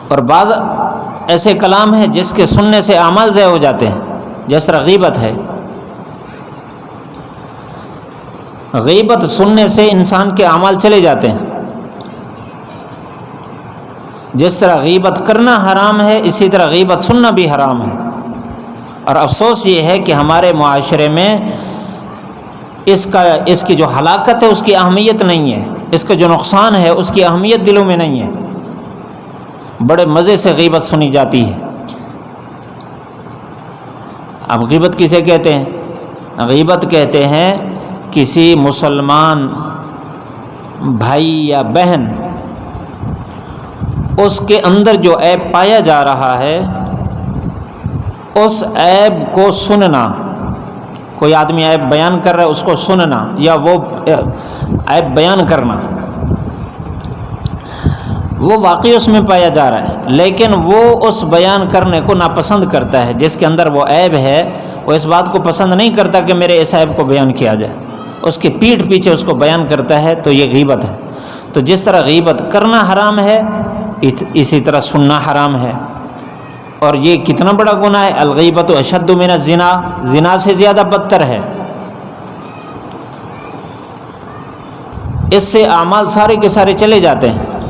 اور بعض ایسے کلام ہیں جس کے سننے سے اعمال ضائع ہو جاتے ہیں، جس طرح غیبت ہے۔ غیبت سننے سے انسان کے اعمال چلے جاتے ہیں۔ جس طرح غیبت کرنا حرام ہے، اسی طرح غیبت سننا بھی حرام ہے۔ اور افسوس یہ ہے کہ ہمارے معاشرے میں اس کی جو ہلاکت ہے اس کی اہمیت نہیں ہے، اس کا جو نقصان ہے اس کی اہمیت دلوں میں نہیں ہے۔ بڑے مزے سے غیبت سنی جاتی ہے۔ اب غیبت کسے کہتے ہیں؟ غیبت کہتے ہیں کسی مسلمان بھائی یا بہن، اس کے اندر جو عیب پایا جا رہا ہے اس عیب کو سننا۔ کوئی آدمی عیب بیان کر رہا ہے، اس کو سننا یا وہ عیب بیان کرنا، وہ واقعی اس میں پایا جا رہا ہے، لیکن وہ اس بیان کرنے کو ناپسند کرتا ہے۔ جس کے اندر وہ عیب ہے وہ اس بات کو پسند نہیں کرتا کہ میرے اس عیب کو بیان کیا جائے، اس کے پیٹھ پیچھے اس کو بیان کرتا ہے، تو یہ غیبت ہے۔ تو جس طرح غیبت کرنا حرام ہے، اسی طرح سننا حرام ہے۔ اور یہ کتنا بڑا گناہ ہے، الغیبت اشد من الزنا، زنا سے زیادہ بدتر ہے۔ اس سے اعمال سارے کے سارے چلے جاتے ہیں۔